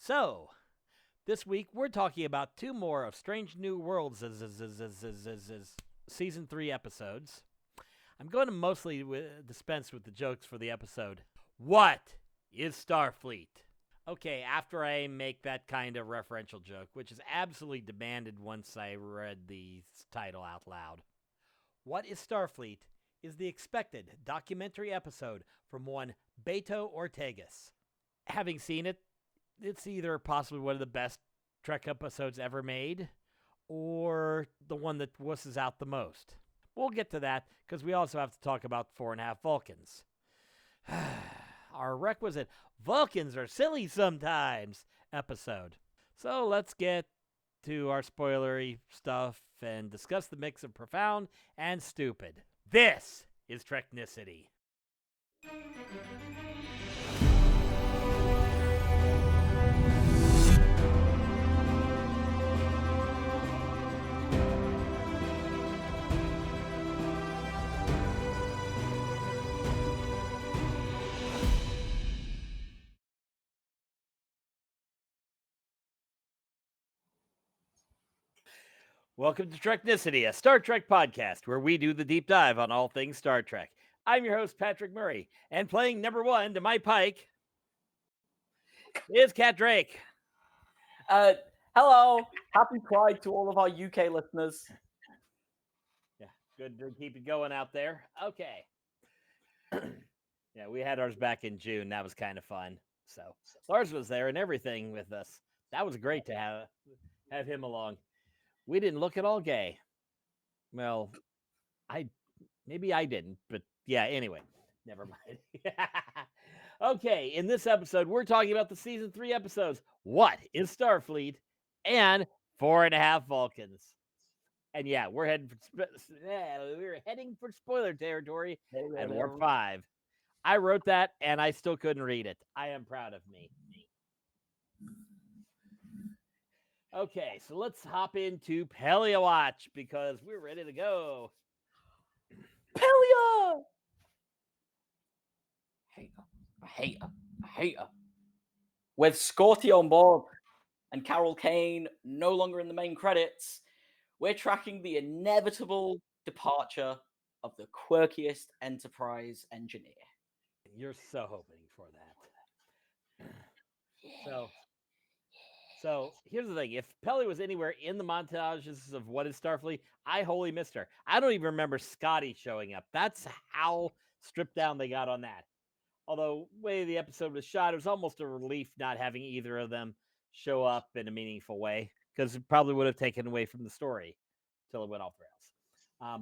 So, this week we're talking about two more of Strange New Worlds season 3 episodes. I'm going to mostly dispense with the jokes for the episode. What is Starfleet? Okay, after I make that kind of referential joke, which is absolutely demanded once I read the title out loud. What is Starfleet is the expected documentary episode from one Beto Ortegas. Having seen it, it's either possibly one of the best Trek episodes ever made, or the one that wusses out the most. We'll get to that, because we also have to talk about Half Vulcans. Our requisite Vulcans are silly sometimes episode. So let's get to our spoilery stuff and discuss the mix of profound and stupid. This is Treknicity. Welcome to Treknicity, a Star Trek podcast where we do the deep dive on all things Star Trek. I'm your host, Patrick Murray, and playing number one to my pike is Kat Drake. Hello, happy Pride to all of our UK listeners. Yeah, good to keep it going out there. Okay. Yeah, we had ours back in June. That was kind of fun. So Lars was there and everything with us. That was great to have him along. We didn't look at all gay. Well, maybe I didn't, but yeah, anyway, never mind. Okay, in this episode, we're talking about the season 3 episodes. What is Starfleet? And 4.5 Vulcans. And yeah, we're heading for spoiler territory at Warp 5. I wrote that and I still couldn't read it. I am proud of me. Okay, so let's hop into Pelia Watch because we're ready to go. Pelia! I hate her. With Scotty on board and Carol Kane no longer in the main credits, we're tracking the inevitable departure of the quirkiest Enterprise engineer. You're so hoping for that. So here's the thing. If Pelly was anywhere in the montages of What is Starfleet, I wholly missed her. I don't even remember Scotty showing up. That's how stripped down they got on that. Although the way the episode was shot, it was almost a relief not having either of them show up in a meaningful way, because it probably would have taken away from the story till it went off the rails.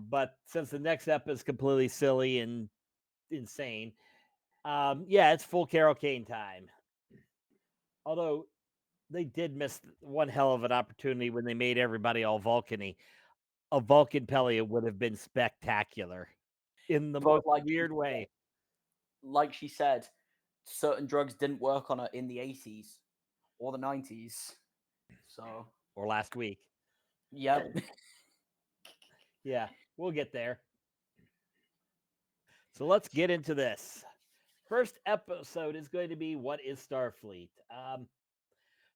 But since the next ep is completely silly and insane, yeah, it's full Carol Kane time. Although they did miss one hell of an opportunity when they made everybody all Vulcan-y. A Vulcan Pelia would have been spectacular in the most weird way. Like she said, certain drugs didn't work on her in the 80s or the 90s. So, or last week. Yep. Yeah, we'll get there. So let's get into this. First episode is going to be What is Starfleet?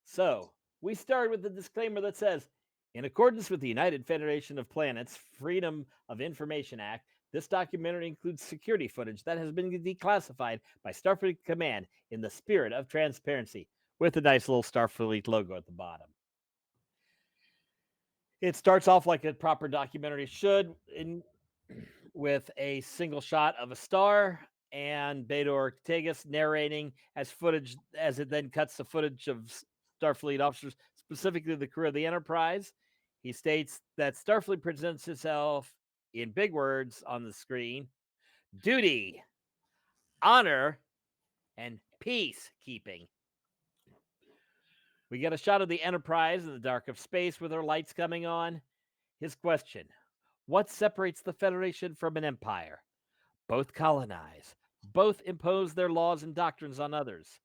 So we start with the disclaimer that says, in accordance with the United Federation of Planets Freedom of Information Act, this documentary includes security footage that has been declassified by Starfleet Command in the spirit of transparency, with a nice little Starfleet logo at the bottom. It starts off like a proper documentary should, with a single shot of a star and Beto Ortegas narrating as it then cuts to footage of Starfleet officers, specifically the crew of the Enterprise. He states that Starfleet presents itself in big words on the screen: duty, honor, and peacekeeping. We get a shot of the Enterprise in the dark of space with her lights coming on. His question: what separates the Federation from an empire? Both colonize. Both impose their laws and doctrines on others.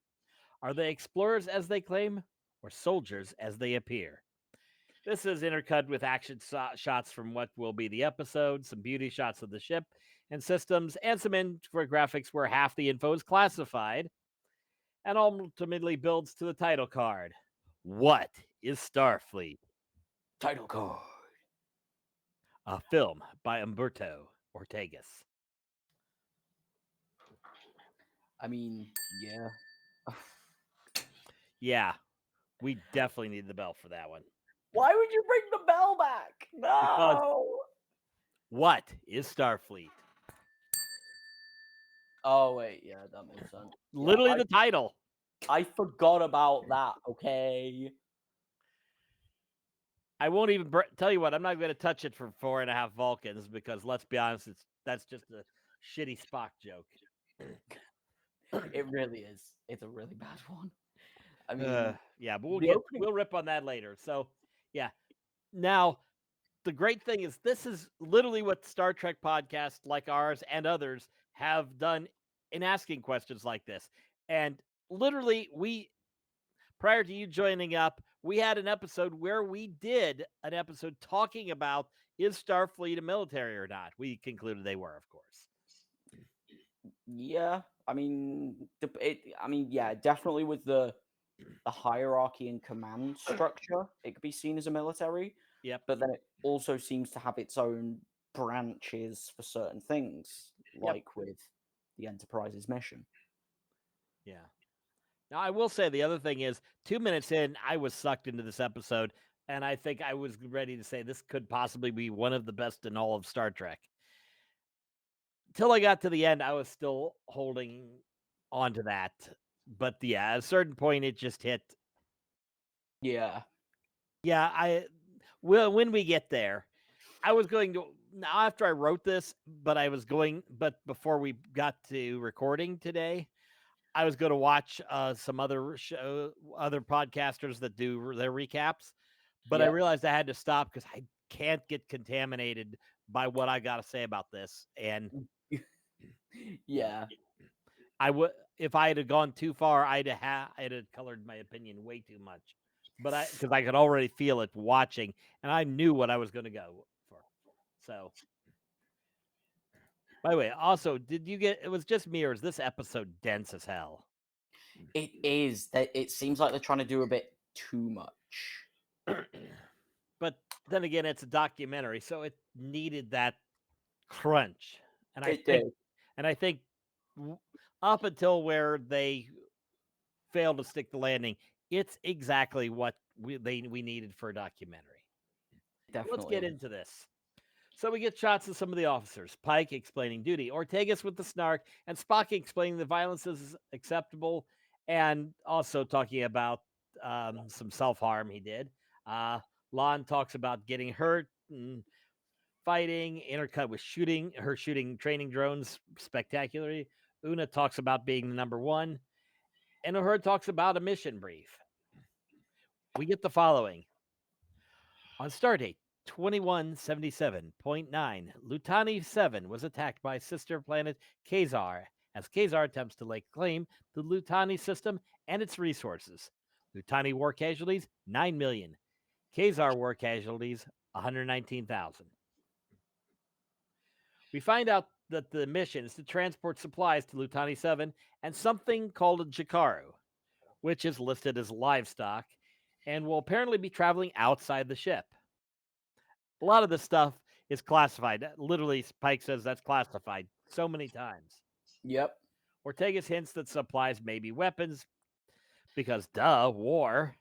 Are they explorers as they claim, or soldiers as they appear? This is intercut with action shots from what will be the episode, some beauty shots of the ship and systems, and some infographics where half the info is classified. and ultimately builds to the title card. What is Starfleet? Title card. A film by Umberto Ortegas. I mean, yeah. Yeah, we definitely need the bell for that one. Why would you bring the bell back? Because No. what is Starfleet? Oh wait, yeah, that makes sense. Yeah, Literally the title. I forgot about that. Okay. I won't even tell you what. I'm not going to touch it for 4.5 Vulcans because let's be honest, that's just a shitty Spock joke. It really is. It's a really bad one. I mean, yeah, but the opening. we'll rip on that later. So yeah, now the great thing is this is literally what Star Trek podcasts like ours and others have done in asking questions like this. And literally, prior to you joining up, we had an episode where we did an episode talking about is Starfleet a military or not. We concluded they were, of course. Yeah, I mean, yeah, definitely with the hierarchy and command structure, it could be seen as a military. Yep. But then it also seems to have its own branches for certain things, like with the Enterprise's mission. Yeah. Now, I will say the other thing is 2 minutes in, I was sucked into this episode, and I think I was ready to say this could possibly be one of the best in all of Star Trek. Till I got to the end, I was still holding on to that. But yeah, at a certain point, it just hit. Yeah. Yeah, when we get there, I was going to now after I wrote this, but before we got to recording today, I was going to watch some other other podcasters that do their recaps, but I Yep. realized I had to stop because I can't get contaminated by what I got to say about this. And Yeah. I would, if I had gone too far, I'd have colored my opinion way too much. But because I could already feel it watching, and I knew what I was going to go for. So, by the way, also, did you get? It was just me, or is this episode dense as hell? It is. It seems like they're trying to do a bit too much. But then again, it's a documentary, so it needed that crunch. And I It think, did. and I think, up until where they failed to stick the landing, it's exactly what we needed for a documentary. Definitely. Let's get into this. So we get shots of some of the officers. Pike explaining duty, Ortegas with the snark, and Spock explaining the violence is acceptable, and also talking about some self-harm he did. Lon talks about getting hurt and fighting, intercut with shooting training drones spectacularly. Una talks about being the number one, and Uhura talks about a mission brief. We get the following. On stardate 2177.9, Lutani 7 was attacked by sister planet Kazar, as Kazar attempts to lay claim to the Lutani system and its resources. Lutani war casualties 9 million. Kazar war casualties 119,000. We find out that the mission is to transport supplies to Lutani 7 and something called a Jakaru, which is listed as livestock and will apparently be traveling outside the ship. A lot of this stuff is classified. Literally, Pike says that's classified so many times. Yep. Ortegas hints that supplies may be weapons because, duh, war.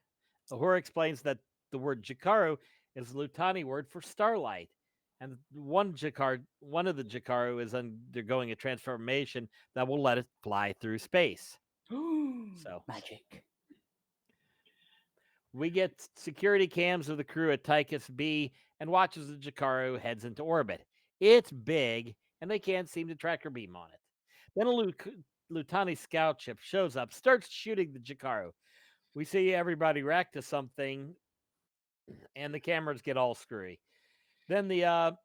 Uhura explains that the word Jakaru is a Lutani word for starlight. And one of the Jakaru is undergoing a transformation that will let it fly through space. So magic. We get security cams of the crew at Tychus B and watches the Jakaru heads into orbit. It's big, and they can't seem to track or beam on it. Then a Lutani scout ship shows up, starts shooting the Jakaru. We see everybody react to something, and the cameras get all screwy. Then the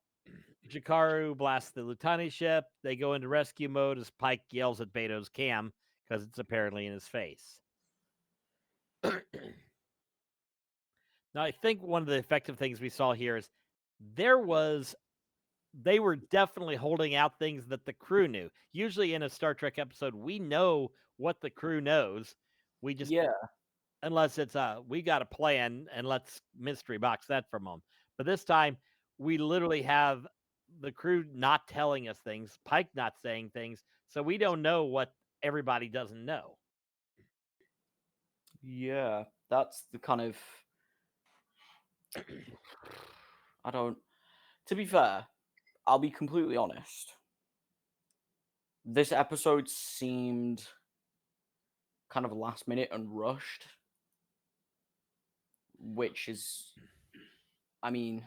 Jakaru blasts the Lutani ship. They go into rescue mode as Pike yells at Beto's cam because it's apparently in his face. Now, I think one of the effective things we saw here is they were definitely holding out things that the crew knew. Usually in a Star Trek episode, we know what the crew knows. We just, Yeah, unless it's we got a plan and let's mystery box that from them. But this time, we literally have the crew not telling us things, Pike not saying things, so we don't know what everybody doesn't know. yeah. That's the kind of I don't. To be fair, I'll be completely honest. This episode seemed kind of last minute and rushed, which is, I mean,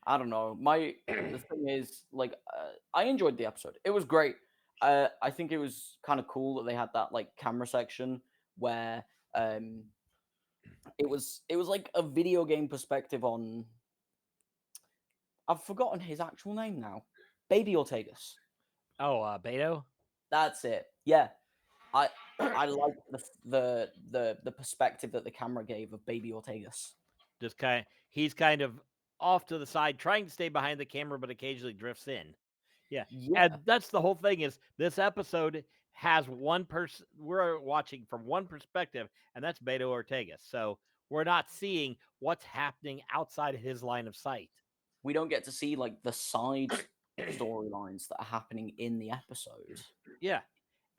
I don't know. The thing is, like, I enjoyed the episode. It was great. I think it was kind of cool that they had that like camera section where um it was like a video game perspective on. I've forgotten his actual name now. Baby Ortegas. Oh, Beto? That's it. Yeah, I I like the perspective that the camera gave of Baby Ortegas. Just he's kind of off to the side, trying to stay behind the camera, but occasionally drifts in. Yeah. Yeah, And that's the whole thing is this episode has one person we're watching from one perspective, and that's Beto Ortega. So we're not seeing what's happening outside of his line of sight. we don't get to see like the side storylines that are happening in the episode. Yeah.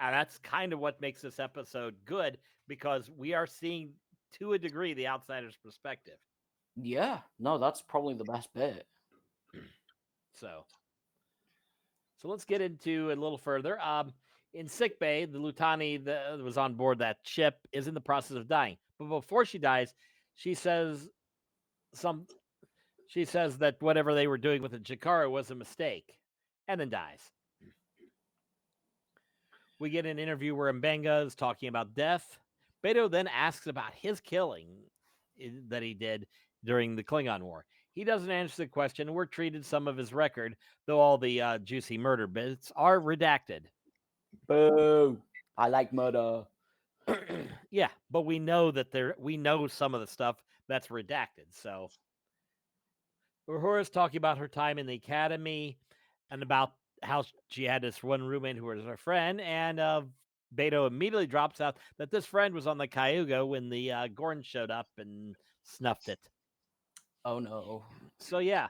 And that's kind of what makes this episode good because we are seeing to a degree the outsider's perspective. Yeah, no, that's probably the best bit. So let's get into a little further. In sickbay, the Lutani that was on board that ship is in the process of dying. But before she dies, she says some. She says that whatever they were doing with the Jakara was a mistake, and then dies. We get an interview where Mbenga is talking about death. Beto then asks about his killing that he did during the Klingon War. He doesn't answer the question. We're treated some of his record, though all the juicy murder bits are redacted. Boo! I like murder. Yeah, but we know that we know some of the stuff that's redacted. So Uhura's talking about her time in the academy and about how she had this one roommate who was her friend, and Beto immediately drops out that this friend was on the Cayuga when the Gorn showed up and snuffed it. Oh no. So yeah,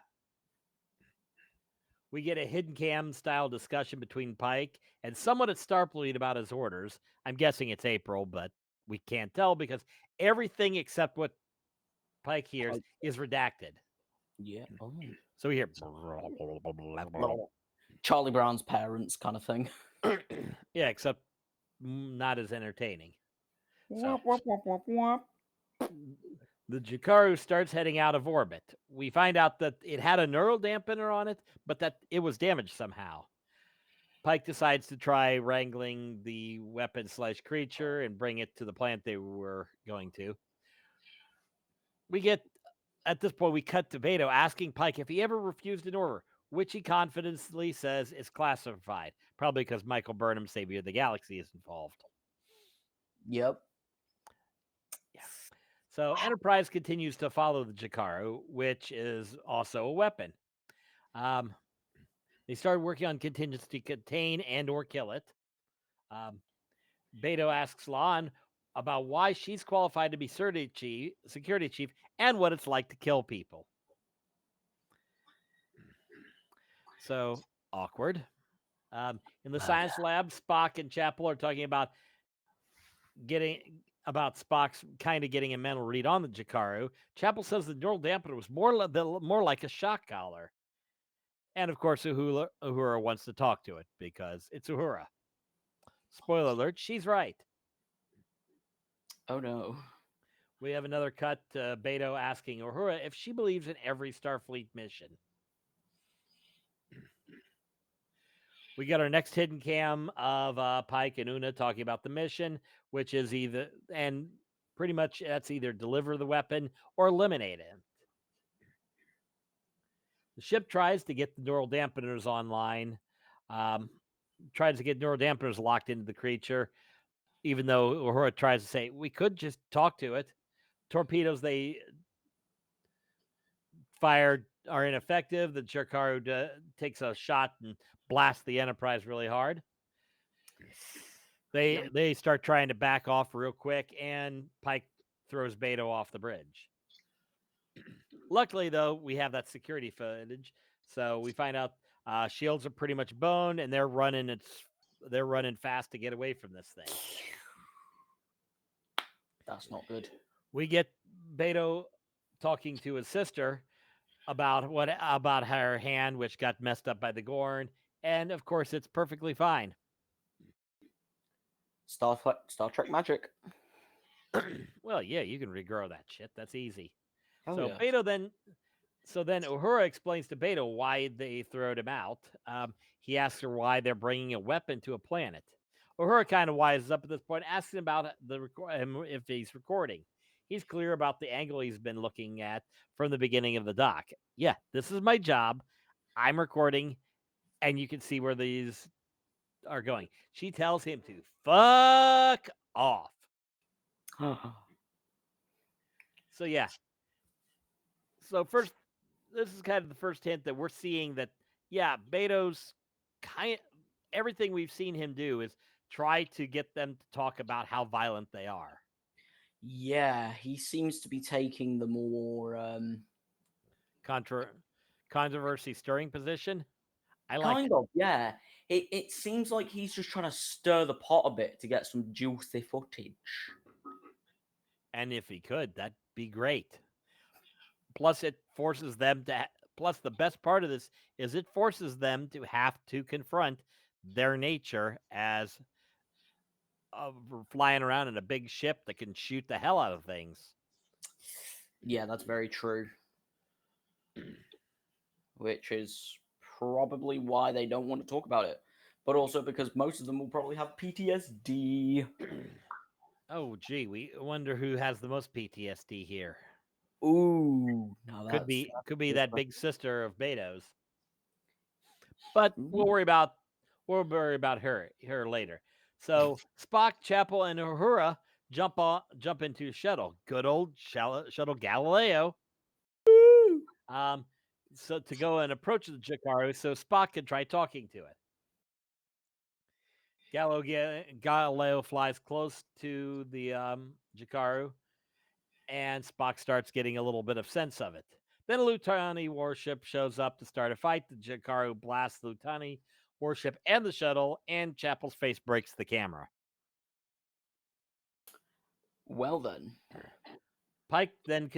we get a hidden cam style discussion between Pike and someone at Starfleet about his orders. I'm guessing it's April, but we can't tell because everything except what Pike hears is redacted. Yeah. Oh. So we hear Charlie Brown's parents kind of thing. yeah, except not as entertaining. So the Jakaru starts heading out of orbit. We find out that it had a neural dampener on it, but that it was damaged somehow. Pike decides to try wrangling the weapon / creature and bring it to the planet they were going to. We get, at this point, we cut to Beto asking Pike if he ever refused an order, which he confidently says is classified, probably because Michael Burnham, Savior of the Galaxy, is involved. Yep. Yeah. So Enterprise continues to follow the Jakaru, which is also a weapon. They started working on contingency to contain and or kill it. Beto asks Lon about why she's qualified to be security chief and what it's like to kill people. So awkward. In the science lab, Spock and Chapel are talking about Spock's kind of getting a mental read on the Jakaru. Chapel says the neural dampener was more like a shock collar. And of course, Uhura wants to talk to it because it's Uhura. Spoiler alert, she's right. Oh no. We have another cut to Beto asking Uhura if she believes in every Starfleet mission. We got our next hidden cam of Pike and Una talking about the mission, which is pretty much that's either deliver the weapon or eliminate it. The ship tries to get the neural dampeners online, tries to get neural dampeners locked into the creature, even though Uhura tries to say, we could just talk to it. Torpedoes they fired are ineffective. The Jakaru takes a shot and blasts the Enterprise really hard. They start trying to back off real quick, and Pike throws Beto off the bridge. Luckily, though, we have that security footage, so we find out shields are pretty much boned, and they're running fast to get away from this thing. That's not good. We get Beto talking to his sister about her hand, which got messed up by the Gorn, and of course, it's perfectly fine. Star Trek magic. Well, yeah, you can regrow that shit. That's easy. Hell So yeah. Beto then Uhura explains to Beto why they throwed him out. He asks her why they're bringing a weapon to a planet. Uhura kind of wises up at this point, asks him about if he's recording. He's clear about the angle he's been looking at from the beginning of the doc. Yeah, this is my job. I'm recording, and you can see where these are going. She tells him to fuck off. So yeah. So first, this is kind of the first hint that we're seeing that, yeah, Beto's everything we've seen him do is try to get them to talk about how violent they are. Yeah, he seems to be taking the more Controversy stirring position. I like kind it. of, yeah. It seems like he's just trying to stir the pot a bit to get some juicy footage. And if he could, that'd be great. Plus, it forces them to. Plus, the best part of this is it forces them to have to confront their nature as flying around in a big ship that can shoot the hell out of things. Yeah, that's very true. Which is probably why they don't want to talk about it. But also because most of them will probably have PTSD. Oh, gee, we wonder who has the most PTSD here. Ooh, now Could that's be a good that question. big sister of Beto's. But we'll worry about her later. So Spock, Chapel, and Uhura jump into a shuttle. Good old shuttle Galileo. So to go and approach the Jakaru, so Spock can try talking to it. Galileo flies close to the Jakaru, and Spock starts getting a little bit of sense of it. Then a Lutani warship shows up to start a fight. The Jakaru blasts the Lutani warship and the shuttle, and Chapel's face breaks the camera. Well then. Pike then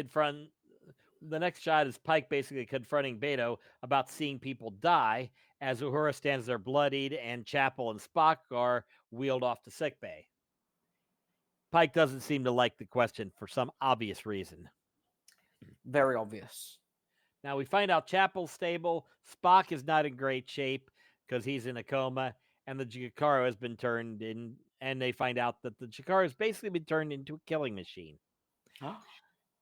the next shot is Pike basically confronting Beto about seeing people die as Uhura stands there bloodied and Chapel and Spock are wheeled off to sickbay. Pike doesn't seem to like the question for some obvious reason. Very obvious. Now we find out Chapel's stable. Spock is not in great shape because he's in a coma, and the Jakaru has been turned in. And they find out that the Jakaru has basically been turned into a killing machine. Huh?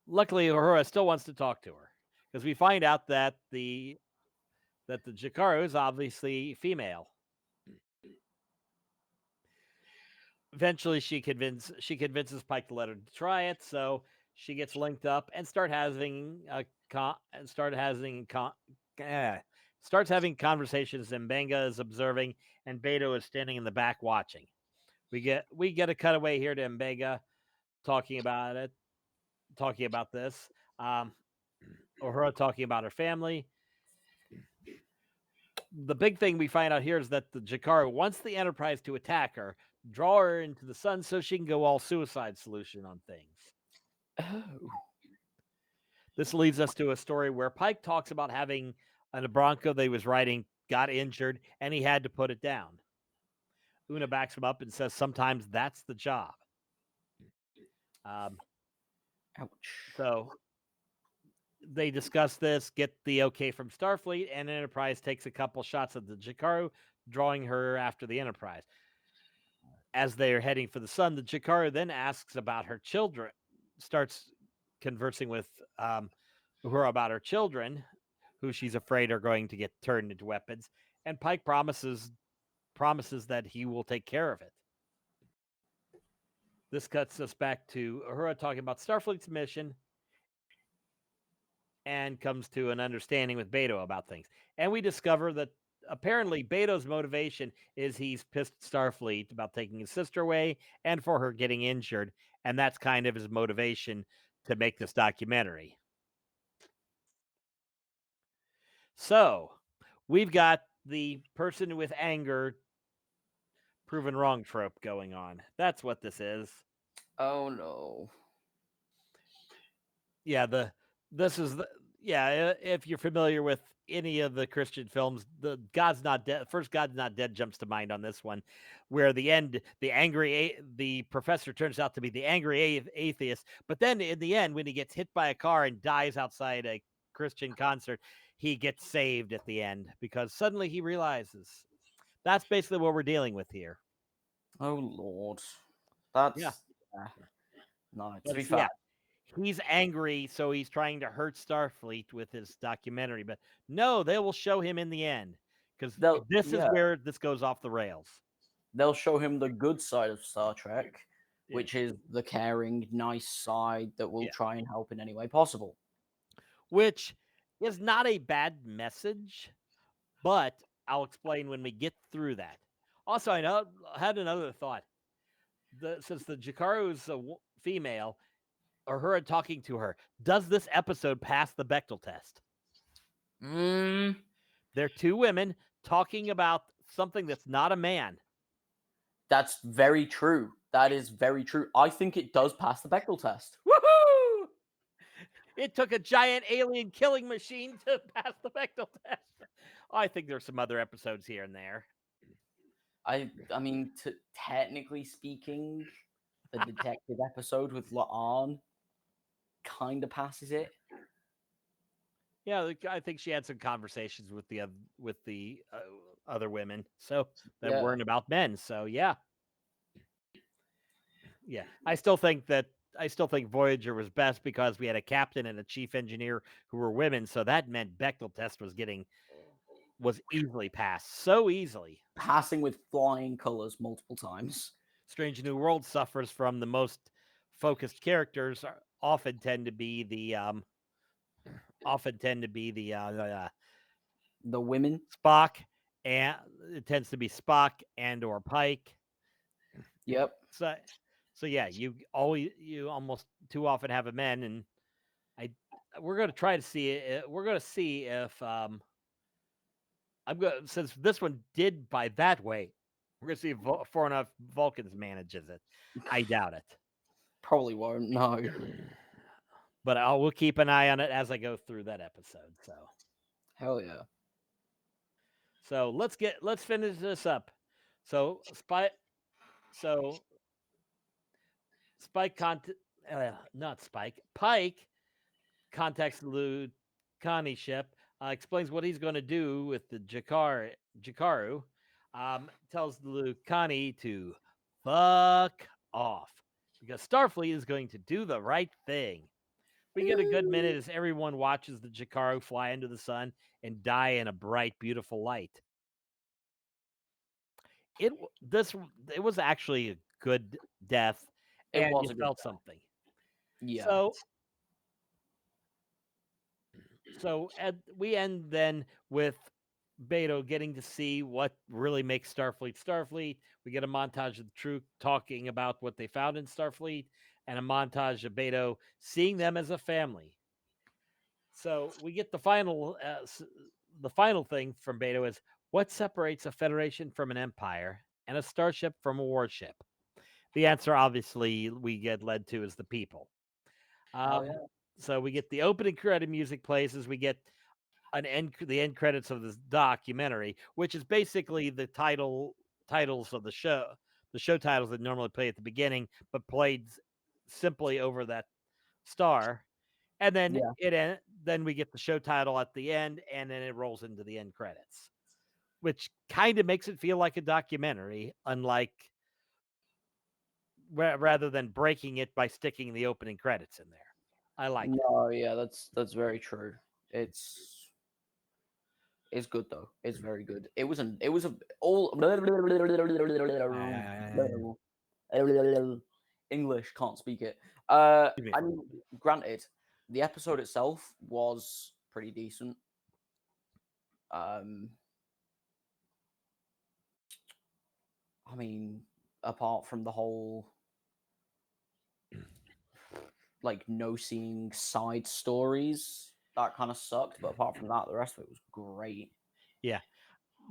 Luckily, Uhura still wants to talk to her because we find out that the Jakaru is obviously female. Eventually, she convinces Pike to let her try it, so she gets linked up and starts having conversations. And Benga is observing, and Beto is standing in the back watching. We get a cutaway here to Mbenga talking about this. Uhura talking about her family. The big thing we find out here is that the Jakaru wants the Enterprise to attack her, draw her into the sun so she can go all suicide solution on things. Oh. This leads us to a story where Pike talks about having a Bronco that he was riding got injured and he had to put it down. Una backs him up and says sometimes that's the job. Ouch. So they discuss this, get the okay from Starfleet, and Enterprise takes a couple shots of the Jakaru, drawing her after the Enterprise. As they are heading for the sun, the Jakaru then asks about her children, starts conversing with Uhura about her children, who she's afraid are going to get turned into weapons, and Pike promises that he will take care of it. This cuts us back to Uhura talking about Starfleet's mission and comes to an understanding with Beto about things. And we discover that apparently Beto's motivation is he's pissed at Starfleet about taking his sister away and for her getting injured, and that's kind of his motivation to make this documentary. So, we've got the person with anger proven wrong trope going on. That's what this is. Oh no. Yeah, this is the if you're familiar with any of the Christian films, the God's not dead. First, God's not dead jumps to mind on this one, where the professor turns out to be the angry atheist, but then in the end, when he gets hit by a car and dies outside a Christian concert, he gets saved at the end because suddenly he realizes that's basically what we're dealing with here. Oh Lord. Yeah, That's no. To be that's fair, he's angry, so he's trying to hurt Starfleet with his documentary. But no, they will show him in the end because they'll this is yeah where this goes off the rails. they'll show him the good side of Star Trek, Yeah, which is the caring, nice side that will yeah. try and help in any way possible. Which is not a bad message, but I'll explain when we get through that. Also, I had another thought. Since the Jakaru is a female, or her talking to her, does this episode pass the Bechtel test? Mm, They're two women talking about something that's not a man. that's very true. That is very true. I think it does pass the Bechdel test. Woohoo! It took a giant alien killing machine to pass the Bechdel test. I think there's some other episodes here and there. I mean, technically speaking, the detective episode with La'an kind of passes it. Yeah, I think she had some conversations with the other women, so that Yeah, weren't about men. So yeah, I still think Voyager was best because we had a captain and a chief engineer who were women, so that meant Bechdel test was easily passed, so easily. passing with flying colors multiple times. Strange New World suffers from the most focused characters often tend to be the The women. Spock, and it tends to be Spock and or Pike. Yep. So yeah, you almost too often have a men, and we're going to try to see it. We're going to see if I'm going since this one did by that way. We're going to see if Far Enough Vulcans manages it. I doubt it. Probably won't. No. But we'll keep an eye on it as I go through that episode. Hell yeah. So let's finish this up. So so Spike not Spike Pike contacts the Lucani ship, explains what he's going to do with the Jakaru, tells the Lucani to fuck off because Starfleet is going to do the right thing. We get a good minute as everyone watches the Jakaru fly into the sun and die in a bright, beautiful light. It was actually a good death, It and was you a good felt death. something. Yeah. So we end then with Beto getting to see what really makes Starfleet Starfleet. We get a montage of the True talking about what they found in Starfleet, and a montage of Beto seeing them as a family. So we get the final thing from Beto is what separates a federation from an empire and a starship from a warship. The answer, obviously, we get led to is the people. Hell yeah. So we get the opening credit music plays as we get the end credits of this documentary, which is basically the titles of the show titles that normally play at the beginning, but played simply over that star. And then Yeah. then we get the show title at the end, and then it rolls into the end credits, which kind of makes it feel like a documentary, unlike rather than breaking it by sticking the opening credits in there. I like it. No, yeah, that's very true. It's good though. It's very good. It was a all English, can't speak it. Excuse me. I mean, granted, the episode itself was pretty decent. Um, I mean, apart from the whole like no seeing side stories, that kind of sucked. But apart from that, the rest of it was great. Yeah.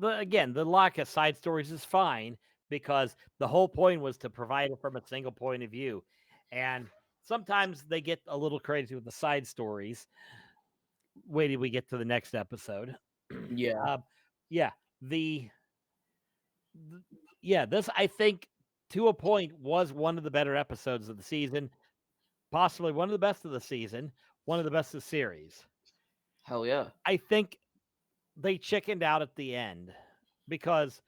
The lack of side stories is fine because the whole point was to provide it from a single point of view. And sometimes they get a little crazy with the side stories. Wait till we get to the next episode. Yeah. Yeah. This I think to a point was one of the better episodes of the season, possibly one of the best of the season, one of the best of the series. Hell yeah. I think they chickened out at the end because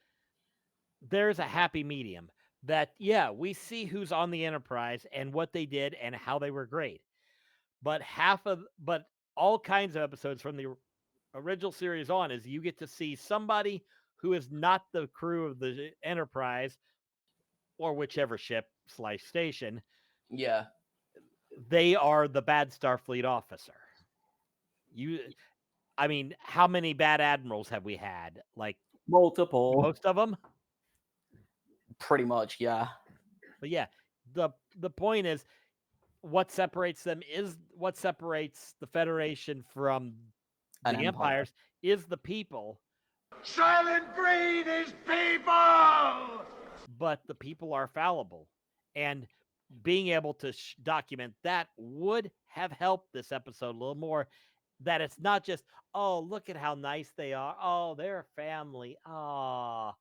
there's a happy medium that, yeah, we see who's on the Enterprise and what they did and how they were great. But all kinds of episodes from the original series on is you get to see somebody who is not the crew of the Enterprise or whichever ship / station. Yeah. They are the bad Starfleet officer. I mean, how many bad admirals have we had? Like Multiple. most of them? Pretty much, yeah. But yeah, the point is what separates them is what separates the Federation from An the empire. empires is the people. Silent Breed is people! But the people are fallible. And being able to document that would have helped this episode a little more. That it's not just, oh, look at how nice they are. Oh, they're family. Ah,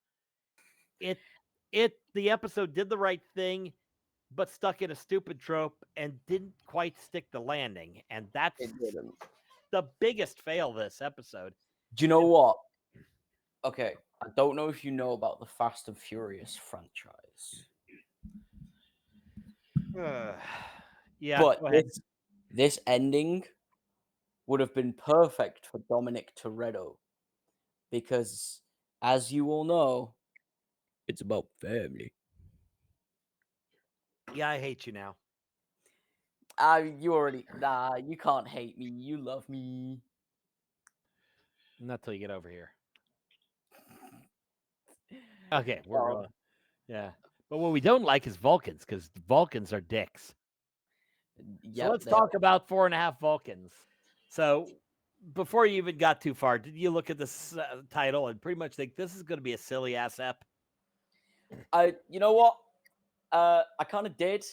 the episode did the right thing, but stuck in a stupid trope and didn't quite stick the landing. And that's It didn't. the biggest fail this episode. Do you know what? Okay, I don't know if you know about the Fast and Furious franchise. Yeah, But go ahead. this ending would have been perfect for Dominic Toretto because, as you all know, it's about family. Yeah, I hate you now. You already you can't hate me. You love me. Not till you get over here. Okay, we're Oh. going. Yeah. But what we don't like is Vulcans, because Vulcans are dicks. Yep, So let's they talk about 4.5 Vulcans. So before you even got too far, did you look at this title and pretty much think this is going to be a silly ass ep? You know what? I kind of did,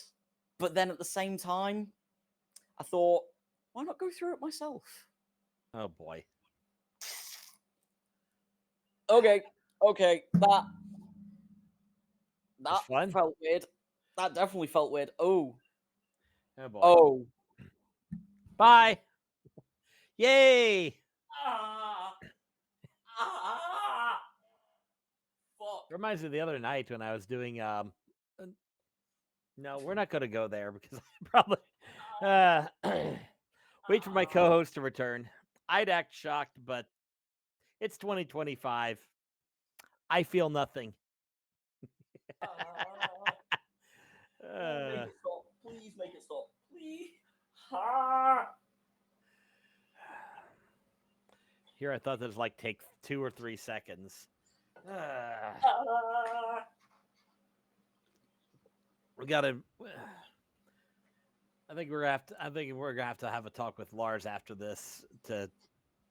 but then at the same time, I thought, why not go through it myself? Oh boy. Okay, that It's fun? felt weird. That definitely felt weird. Oh, Oh boy. oh. Bye. Yay. Fuck. Reminds me of the other night when I was doing no, we're not going to go there because I probably wait for my co-host to return. I'd act shocked, but it's 2025. I feel nothing. Make it stop. Please make it stop. Please. Here, I thought this like take 2 or 3 seconds. We gotta. I think we're gonna have to have a talk with Lars after this to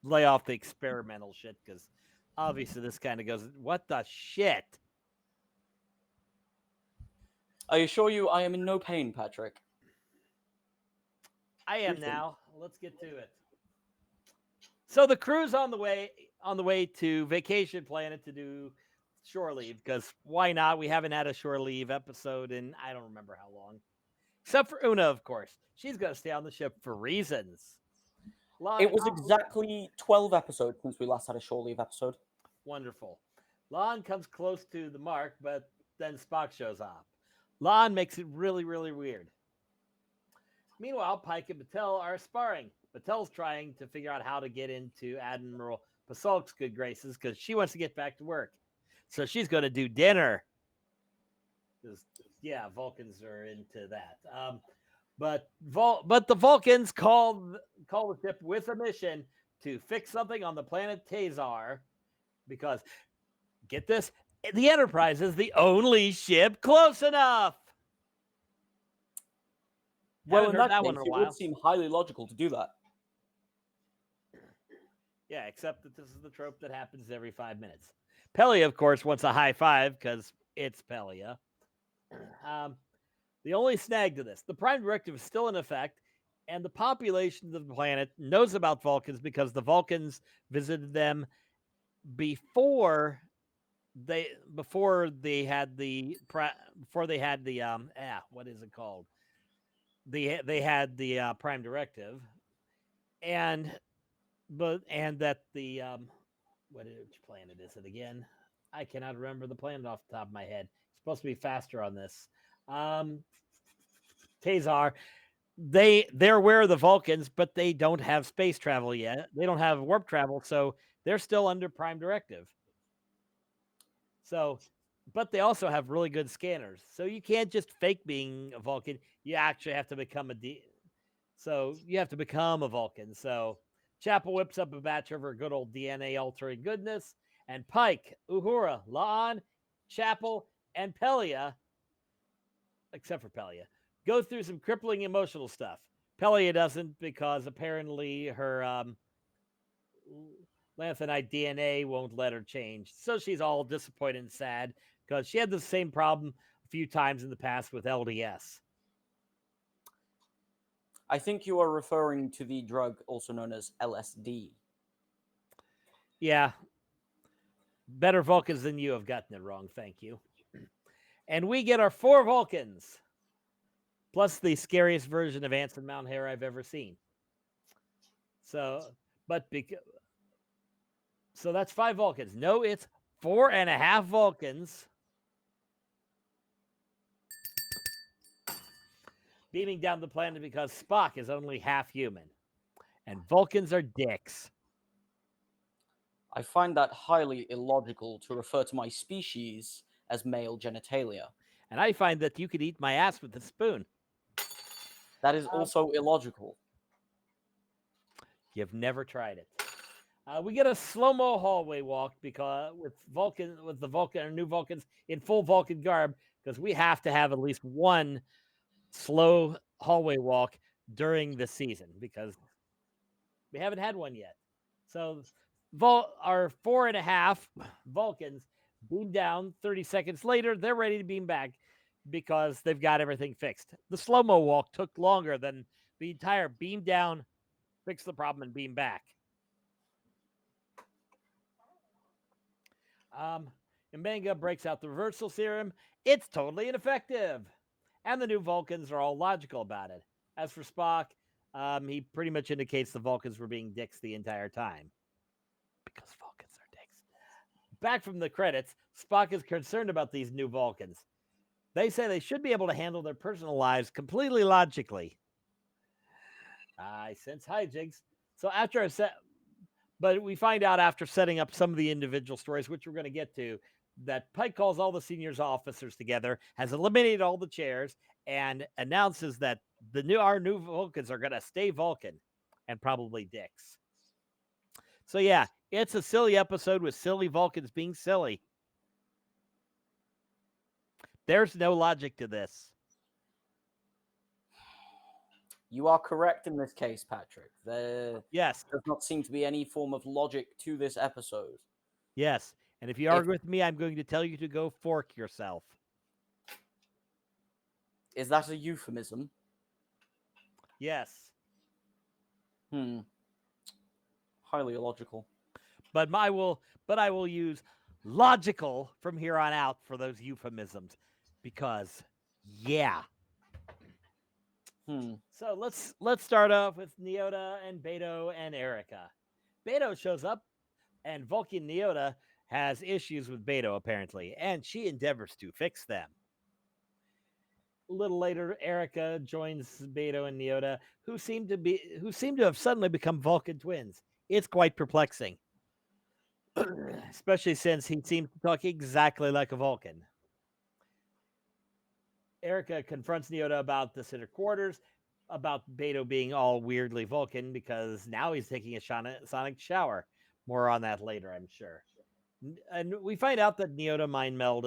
lay off the experimental shit because obviously this kind of goes. What the shit? I assure you, I am in no pain, Patrick. I am Briefing. now. Let's get to it. So the crew's on the way to Vacation Planet to do shore leave because why not? We haven't had a shore leave episode in I don't remember how long. Except for Una, of course. She's going to stay on the ship for reasons. It was exactly 12 episodes since we last had a shore leave episode. Wonderful. Lon comes close to the mark, but then Spock shows up. Lon makes it really, really weird. Meanwhile, Pike and Batel are sparring. Batel's trying to figure out how to get into Admiral Pasalk's good graces because she wants to get back to work. So she's going to do dinner. Because, yeah, Vulcans are into that. But the Vulcans call the ship with a mission to fix something on the planet Tazar because, get this, The Enterprise is the only ship close enough. Well, Haven't in heard that that one case, in a it while. would seem highly logical to do that. Yeah, except that this is the trope that happens every 5 minutes. Pelia, of course, wants a high five because it's Pelia. The only snag to this, the Prime Directive is still in effect, and the population of the planet knows about Vulcans because the Vulcans visited them before they had the what is it called? They had the Prime Directive, and that the which planet is it again? I cannot remember the planet off the top of my head. It's supposed to be faster on this. Tazar. They're aware of the Vulcans, but they don't have space travel yet. They don't have warp travel, so they're still under Prime Directive. So, but they also have really good scanners. So you can't just fake being a Vulcan. You actually have to become you have to become a Vulcan. So Chapel whips up a batch of her good old DNA altering goodness, and Pike, Uhura, La'an, Chapel, and Pelia, except for Pelia, go through some crippling emotional stuff. Pelia doesn't because apparently her lanthanite DNA won't let her change. So she's all disappointed and sad because she had the same problem a few times in the past with LDS. I think you are referring to the drug also known as LSD. Yeah. Better Vulcans than you have gotten it wrong. Thank you. And we get our 4 Vulcans, plus the scariest version of Anson Mount Hair I've ever seen. So, so that's 5 Vulcans. No, it's 4.5 Vulcans beaming down the planet because Spock is only half human, and Vulcans are dicks. I find that highly illogical to refer to my species as male genitalia. And I find that you could eat my ass with a spoon. That is also illogical. You've never tried it. We get a slow-mo hallway walk because with our new Vulcans in full Vulcan garb, because we have to have at least one slow hallway walk during the season because we haven't had one yet. So our 4.5 Vulcans beam down. 30 seconds later, they're ready to beam back because they've got everything fixed. The slow-mo walk took longer than the entire beam down, fix the problem, and beam back. Mbenga breaks out the reversal serum. It's totally ineffective. And the new Vulcans are all logical about it. As for Spock, he pretty much indicates the Vulcans were being dicks the entire time. Because Vulcans are dicks. Back from the credits, Spock is concerned about these new Vulcans. They say they should be able to handle their personal lives completely logically. I sense hijinks. So after a set, but we find out after setting up some of the individual stories, which we're going to get to, that Pike calls all the senior officers together, has eliminated all the chairs, and announces that our new Vulcans are going to stay Vulcan and probably dicks. So yeah, it's a silly episode with silly Vulcans being silly. There's no logic to this. You are correct in this case, Patrick. There Yes. does not seem to be any form of logic to this episode. Yes. And if you argue with me, I'm going to tell you to go fork yourself. Is that a euphemism? Yes. Highly illogical. But I will use logical from here on out for those euphemisms because yeah. So let's start off with Neota and Beto and Erica. Beto shows up and Vulcan Neota has issues with Beto apparently, and she endeavors to fix them. A little later, Erica joins Beto and Neota, who seem to have suddenly become Vulcan twins. It's quite perplexing. Especially since he seems to talk exactly like a Vulcan. Erica confronts Neota about this in her quarters, about Beto being all weirdly Vulcan because now he's taking a sonic shower. More on that later, I'm sure. And we find out that Neota mind meld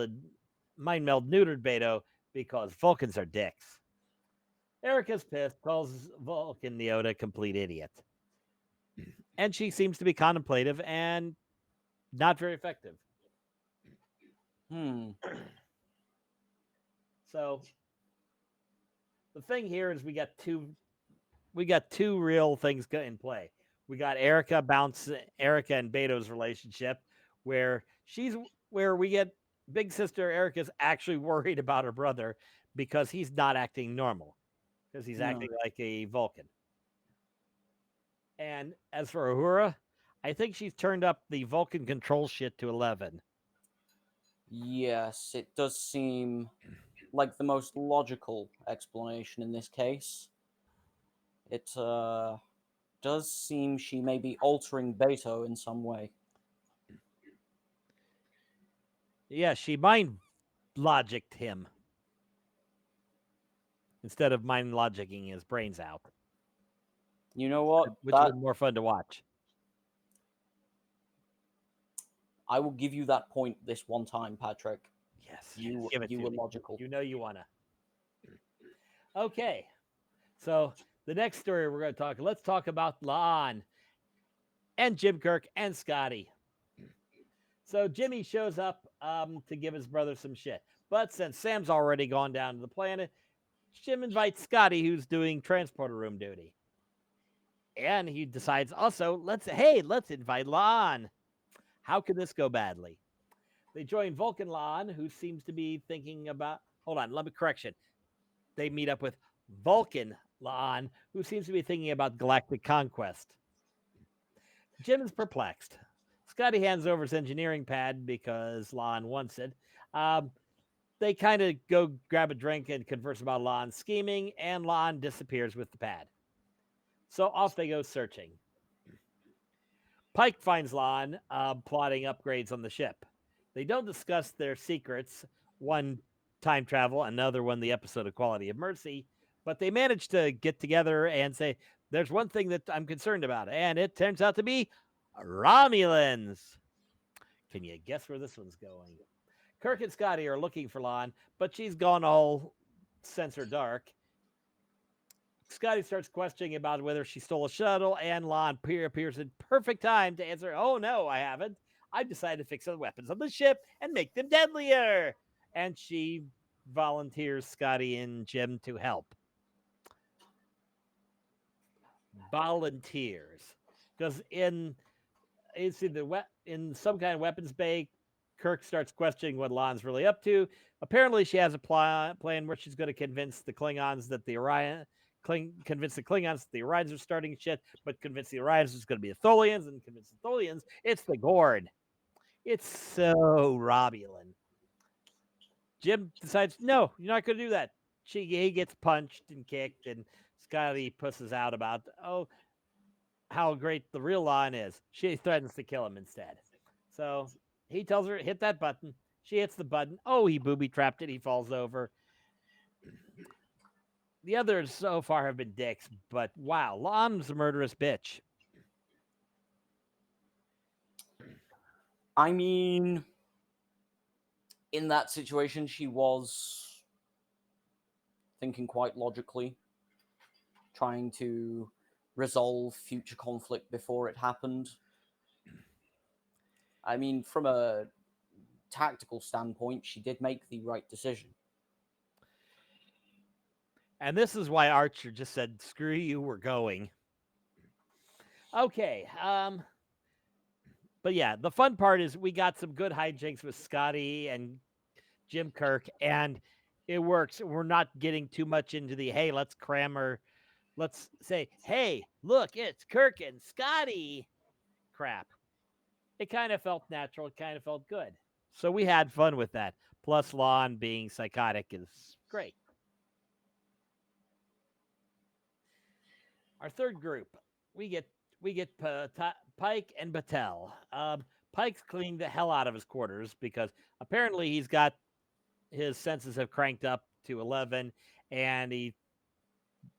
neutered Beto because Vulcans are dicks. Erica's pissed, calls Vulcan Neota a complete idiot. And she seems to be contemplative and not very effective. So the thing here is we got two real things in play. We got Erica and Beto's relationship, where we get big sister Erica's actually worried about her brother because he's not acting normal, because he's acting like a Vulcan. And as for Uhura, I think she's turned up the Vulcan control shit to 11. Yes, it does seem like the most logical explanation in this case. It does seem she may be altering Beto in some way. Yeah, she mind logicked him instead of mind logicking his brains out. You know what? Which was more fun to watch. I will give you that point this one time, Patrick. Yes, you were logical. You know you wanna. Okay, so the next story we're going to talk. Let's talk about La'an and Jim Kirk and Scotty. So Jimmy shows up to give his brother some shit, but since Sam's already gone down to the planet, Jim invites Scotty, who's doing transporter room duty, and he decides also let's invite La'an. How could this go badly? They join Vulcan La'an, who seems to be thinking about. Hold on, let me correction. They meet up with Vulcan La'an, who seems to be thinking about galactic conquest. Jim is perplexed. Scotty hands over his engineering pad because La'an wants it. They kind of go grab a drink and converse about La'an's scheming, and La'an disappears with the pad. So off they go searching. Pike finds La'an plotting upgrades on the ship. They don't discuss their secrets, one time travel, another one the episode of Quality of Mercy, but they manage to get together and say, there's one thing that I'm concerned about, and it turns out to be Romulans. Can you guess where this one's going? Kirk and Scotty are looking for La'an, but she's gone all sensor dark. Scotty starts questioning about whether she stole a shuttle, and La'an appears in perfect time to answer, oh, no, I haven't. I've decided to fix the weapons on the ship and make them deadlier. And she volunteers Scotty and Jim to help. Volunteers. Because in some kind of weapons bay, Kirk starts questioning what La'an's really up to. Apparently, she has a plan where she's going to convince the Klingons that the Orions are starting shit, but convince the Orions it's going to be the Tholians, and convince the Tholians it's the Gord. It's so Romulan. Jim decides, no, you're not going to do that. He gets punched and kicked, and Scotty pusses out about, how great the real La'an is. She threatens to kill him instead. So he tells her, hit that button. She hits the button. Oh, he booby-trapped it. He falls over. The others so far have been dicks, but wow, La'an's a murderous bitch. I mean, in that situation, she was thinking quite logically, trying to resolve future conflict before it happened. I mean, from a tactical standpoint, she did make the right decision. And this is why Archer just said, screw you, we're going. Okay, but yeah, the fun part is we got some good hijinks with Scotty and Jim Kirk, and it works. We're not getting too much into the, hey, let's say, hey, look, it's Kirk and Scotty crap. It kind of felt natural. It kind of felt good. So we had fun with that. Plus, La'an being psychotic is great. Our third group, we get Pike and Batel. Pike's cleaning the hell out of his quarters because apparently his senses have cranked up to 11, and he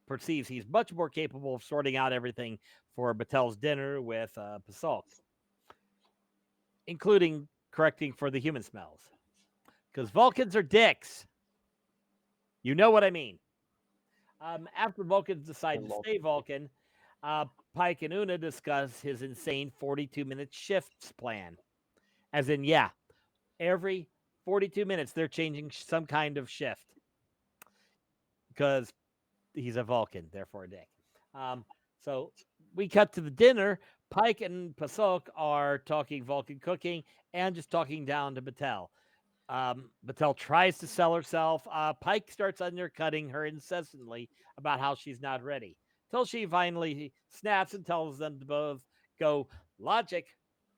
perceives he's much more capable of sorting out everything for Batel's dinner with Pasalk, including correcting for the human smells. Because Vulcans are dicks. You know what I mean. After Vulcans decide to stay Vulcan, Pike and Una discuss his insane 42-minute shifts plan. As in, yeah, every 42 minutes they're changing some kind of shift. Because he's a Vulcan, therefore a dick. So we cut to the dinner. Pike and Pasok are talking Vulcan cooking and just talking down to Batel. Batel tries to sell herself. Pike starts undercutting her incessantly about how she's not ready, till she finally snaps and tells them to both go logic,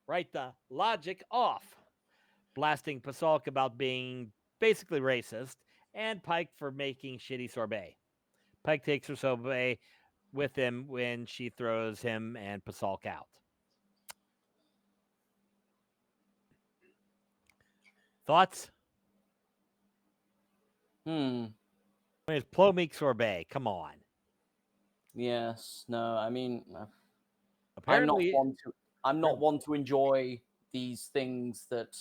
write the logic off, blasting Pasok about being basically racist and Pike for making shitty sorbet. Pike takes her sorbet with him when she throws him and Pasok out. Thoughts? It's Plomeek sorbet. Come on. Yes. No. I mean, Apparently, I'm not one to enjoy these things that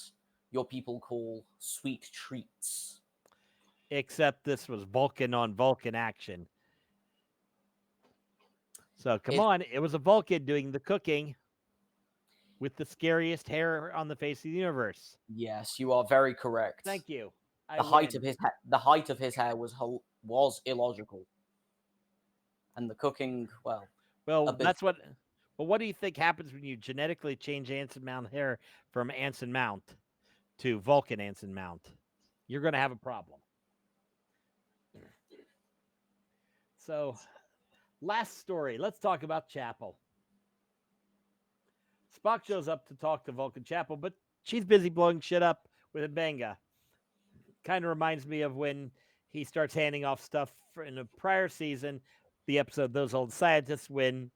your people call sweet treats. except this was Vulcan on Vulcan action. So come on, it was a Vulcan doing the cooking with the scariest hair on the face of the universe. Yes, you are very correct. Thank you. The height of his hair was illogical, and the cooking, well, that's what. Well, what do you think happens when you genetically change Anson Mount hair from Anson Mount to Vulcan Anson Mount? You're going to have a problem. So, last story. Let's talk about Chapel. Spock shows up to talk to Vulcan Chapel, but she's busy blowing shit up with Mbenga. Kind of reminds me of when he starts handing off stuff in a prior season, the episode Those Old Scientists, when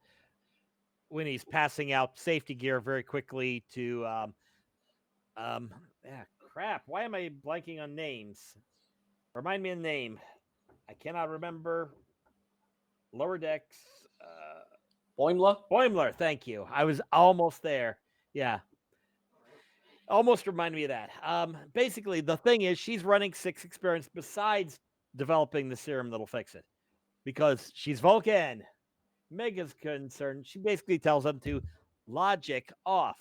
he's passing out safety gear very quickly to crap. Why am I blanking on names? Remind me of the name. I cannot remember. Lower Decks. Boimler, thank you. I was almost there. Yeah. Almost remind me of that. Basically, the thing is, she's running 6 experiments besides developing the serum that'll fix it. Because she's Vulcan. Mega's concerned. She basically tells them to logic off.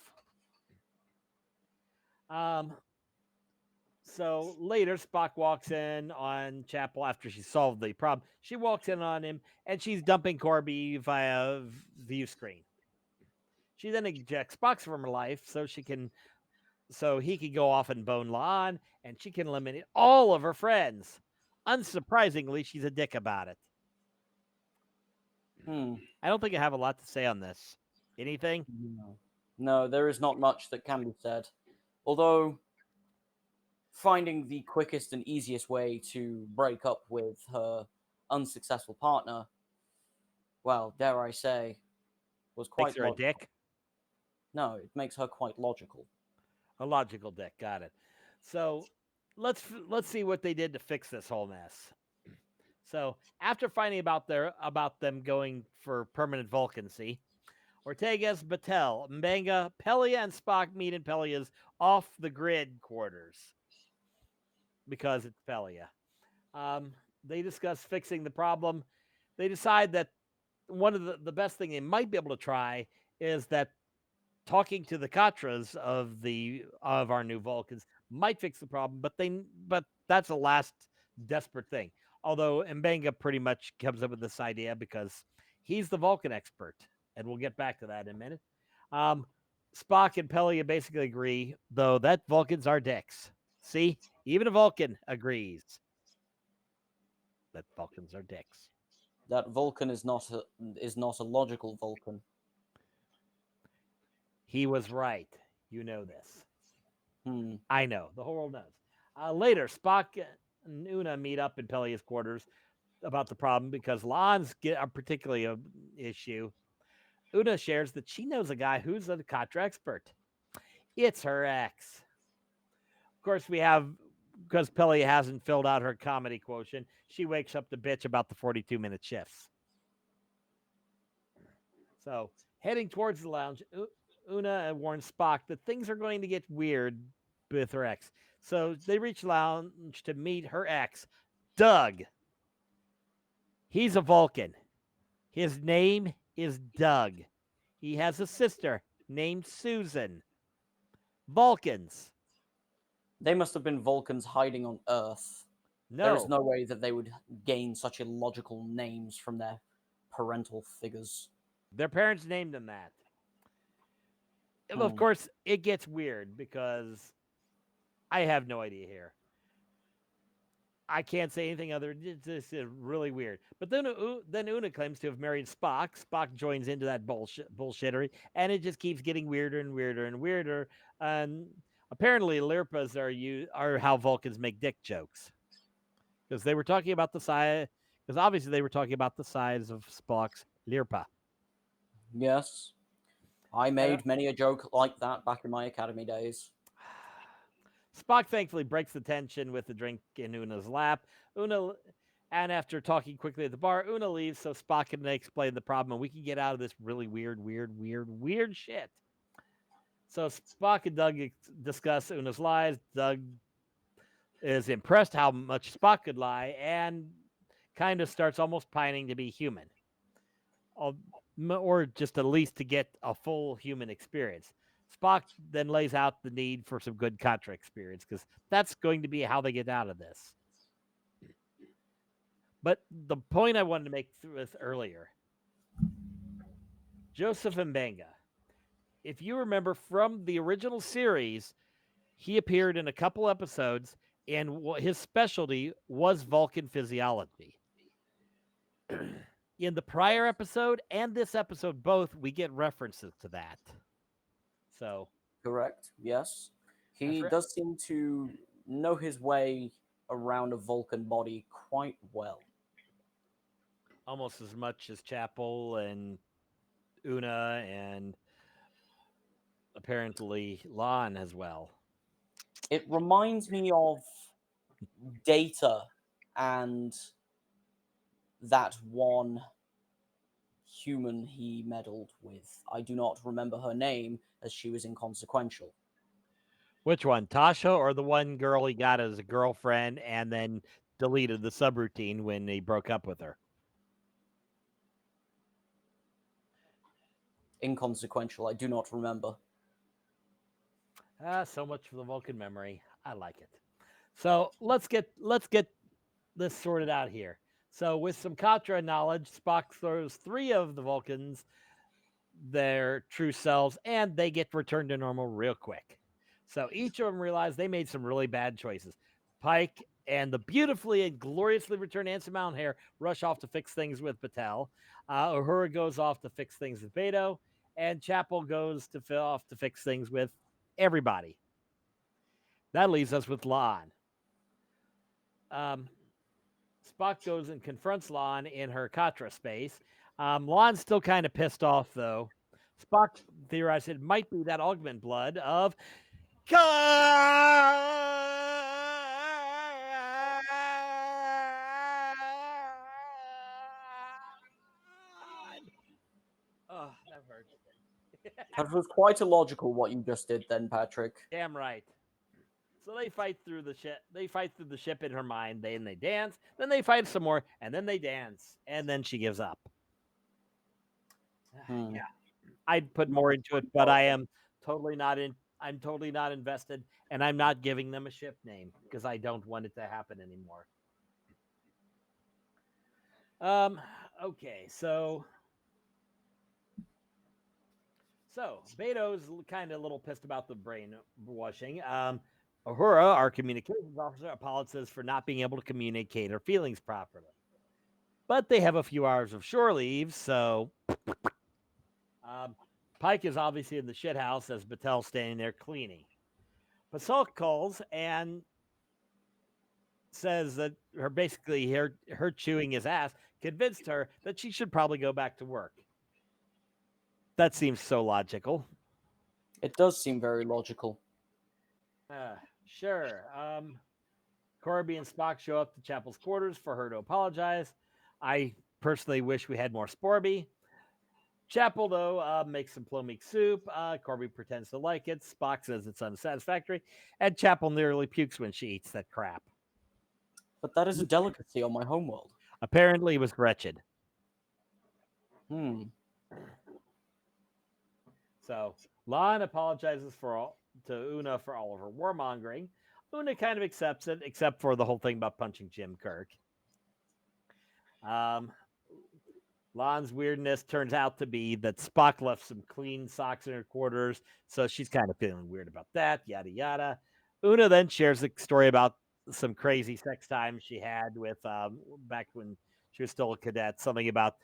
So later, Spock walks in on Chapel after she solved the problem. She walks in on him, and she's dumping Corby via view screen. She then ejects Spock from her life so he can go off and bone La'an, and she can eliminate all of her friends. Unsurprisingly, she's a dick about it. I don't think I have a lot to say on this. Anything? No, there is not much that can be said. Although, finding the quickest and easiest way to break up with her unsuccessful partner, well, dare I say, was quite Makes her a dick? No, it makes her quite logical. A logical dick, got it. So let's see what they did to fix this whole mess. So after finding about them going for permanent Vulcancy, Ortega's, Batel, Mbenga, Pelia, and Spock meet in Pelia's off-the-grid quarters because it's Pelia. They discuss fixing the problem. They decide that one of the best thing they might be able to try is that talking to the Katras of our new Vulcans might fix the problem, but that's a last desperate thing. Although Mbenga pretty much comes up with this idea because he's the Vulcan expert, and we'll get back to that in a minute. Spock and Pelia basically agree, though, that Vulcans are dicks. See, even a Vulcan agrees that Vulcans are dicks. That Vulcan is not a logical Vulcan. He was right. You know this. I know. The whole world knows. Later, Spock and Una meet up in Pelia's quarters about the problem because La'an's particularly an issue. Una shares that she knows a guy who's a Katra expert. It's her ex. Of course, because Pelia hasn't filled out her comedy quotient, she wakes up to bitch about the 42-minute shifts. So, heading towards the lounge, Una warns Spock that things are going to get weird with her ex. So they reach lounge to meet her ex, Doug. He's a Vulcan. His name is Doug. He has a sister named Susan. Vulcans. They must have been Vulcans hiding on Earth. There is No. no way that they would gain such illogical names from their parental figures. Their parents named them that. Of course, it gets weird because I have no idea here. I can't say anything other. This is really weird. But then Una claims to have married Spock. Spock joins into that bullshittery, and it just keeps getting weirder and weirder and weirder. And apparently, Lirpas are how Vulcans make dick jokes, because they were talking about the size. Because obviously, they were talking about the size of Spock's Lirpa. Yes. I made many a joke like that back in my academy days. Spock thankfully breaks the tension with the drink in Una's lap. And after talking quickly at the bar, Una leaves so Spock can explain the problem and we can get out of this really weird shit. So Spock and Doug discuss Una's lies. Doug is impressed how much Spock could lie and kind of starts almost pining to be human. Or just at least to get a full human experience. Spock then lays out the need for some good Contra experience because that's going to be how they get out of this. But the point I wanted to make with earlier, Joseph Mbenga, if you remember from the original series, he appeared in a couple episodes, and his specialty was Vulcan physiology. In the prior episode and this episode, both, we get references to that. So, correct. Yes, he does seem to know his way around a Vulcan body quite well. Almost as much as Chapel and Una and apparently Lon as well. It reminds me of Data and that one human he meddled with. I do not remember her name as she was inconsequential. Which one, Tasha or the one girl he got as a girlfriend and then deleted the subroutine when he broke up with her? Inconsequential. I do not remember. So much for the Vulcan memory. I like it. So let's get this sorted out here. So with some Contra knowledge, Spock throws 3 of the Vulcans their true selves, and they get returned to normal real quick. So each of them realize they made some really bad choices. Pike and the beautifully and gloriously returned Anson Mounthair rush off to fix things with Batel. Uhura goes off to fix things with Beto, and Chapel goes off to fix things with everybody. That leaves us with Lon. Spock goes and confronts Lon in her Katra space. Lon's still kind of pissed off, though. Spock theorized it might be that augment blood of Khan. Oh, that hurts. That was quite illogical what you just did then, Patrick. Damn right. So they fight through the ship. They fight through the ship in her mind. They dance. Then they fight some more, and then they dance, and then she gives up. Yeah, I'd put more into it, but I'm totally not invested, and I'm not giving them a ship name because I don't want it to happen anymore. Okay, so Beto's kind of a little pissed about the brainwashing. Uhura, our communications officer, apologizes for not being able to communicate her feelings properly. But they have a few hours of shore leave, so Pike is obviously in the shithouse as Batel's standing there cleaning. Pasalk calls and says that her chewing his ass convinced her that she should probably go back to work. That seems so logical. It does seem very logical. Sure. Corby and Spock show up to Chapel's quarters for her to apologize. I personally wish we had more Sporby. Chapel, though, makes some plomeek soup. Corby pretends to like it. Spock says it's unsatisfactory. And Chapel nearly pukes when she eats that crap. But that is a delicacy on my homeworld. Apparently, it was wretched. So, Lon apologizes to Una for all of her warmongering. Una kind of accepts it, except for the whole thing about punching Jim Kirk. Lon's weirdness turns out to be that Spock left some clean socks in her quarters, so she's kind of feeling weird about that, yada yada. Una then shares a story about some crazy sex time she had with back when she was still a cadet, something about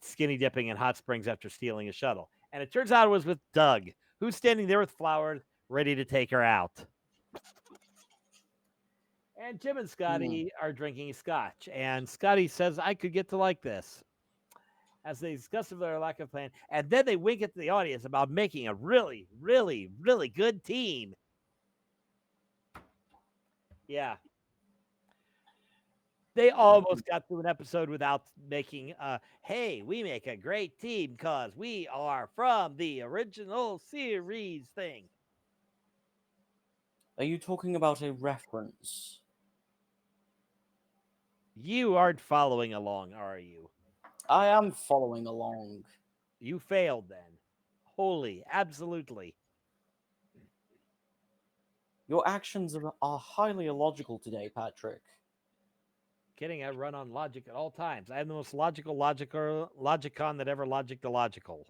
skinny dipping in hot springs after stealing a shuttle. And it turns out it was with Doug, who's standing there with flowers, ready to take her out. And Jim and Scotty are drinking scotch, and Scotty says, I could get to like this, as they discuss their lack of plan. And then they wink at the audience about making a really, really, really good team. Yeah. They almost got through an episode without making, hey, we make a great team because we are from the original series thing. Are you talking about a reference? You aren't following along, are you? I am following along. You failed then. Wholly, absolutely. Your actions are highly illogical today, Patrick. Kidding, I run on logic at all times. I am the most logicon that ever logicked the logical.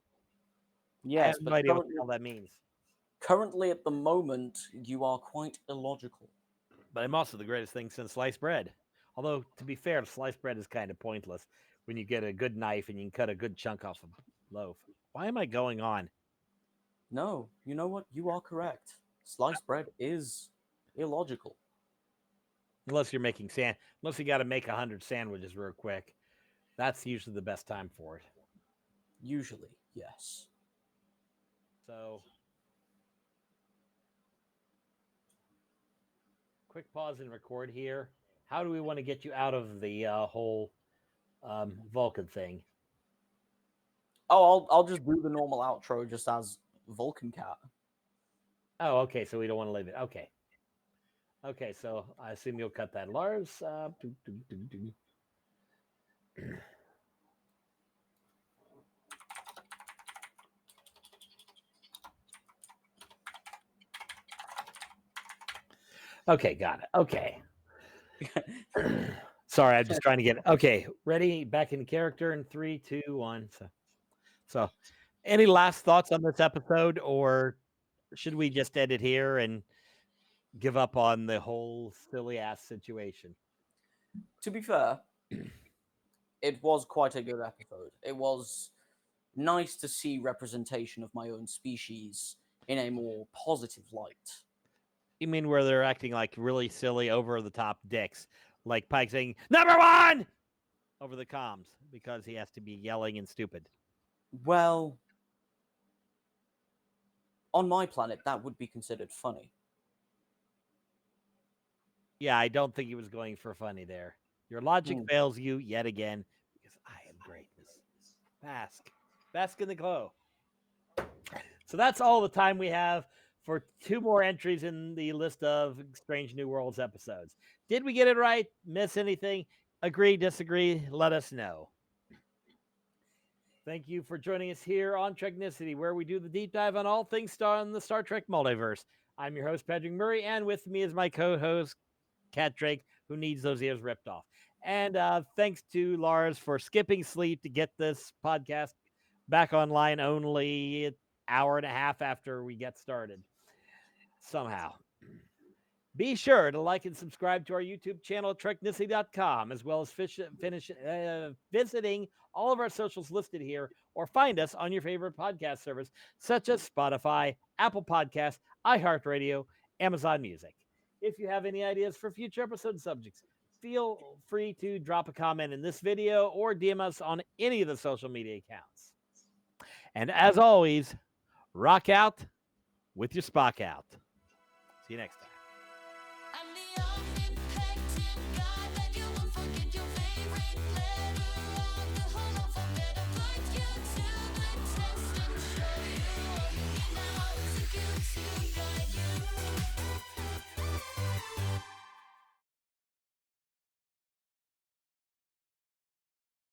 Yes, I have no but idea what the hell that means. currently at the moment, you are quite illogical. But I'm also the greatest thing since sliced bread. Although, to be fair, sliced bread is kind of pointless when you get a good knife and you can cut a good chunk off a loaf. Why am I going on? No, you know what? You are correct. Sliced bread is illogical. Unless you're making unless you got to make 100 sandwiches real quick. That's usually the best time for it. Usually, yes. So, quick pause and record here. How do we want to get you out of the whole Vulcan thing? Oh, I'll just do the normal outro just as Vulcan Cat. Oh, okay. So we don't want to leave it. Okay. Okay. So I assume you'll cut that, Lars. Okay, got it. Okay. Sorry, I'm just trying to get it. Okay, ready? Back in character in 3, 2, 1. So, any last thoughts on this episode, or should we just end it here and give up on the whole silly ass situation? To be fair, it was quite a good episode. It was nice to see representation of my own species in a more positive light. You mean where they're acting like really silly, over the top dicks, like Pike saying #1 over the comms because he has to be yelling and stupid? Well, on my planet, that would be considered funny. Yeah, I don't think he was going for funny there. Your logic fails you yet again because I am greatness. Bask in the glow. So that's all the time we have for 2 more entries in the list of Strange New Worlds episodes. Did we get it right? Miss anything? Agree, disagree? Let us know. Thank you for joining us here on Treknicity, where we do the deep dive on all things in the Star Trek multiverse. I'm your host, Patrick Murray, and with me is my co-host, Kat Drake, who needs those ears ripped off. And thanks to Lars for skipping sleep to get this podcast back online only an hour and a half after we get started. Somehow. Be sure to like and subscribe to our YouTube channel at Treknicity.com, as well as visiting all of our socials listed here, or find us on your favorite podcast service, such as Spotify, Apple Podcasts, iHeartRadio, Amazon Music. If you have any ideas for future episode subjects, feel free to drop a comment in this video or DM us on any of the social media accounts. And as always, rock out with your Spock out. See you next time.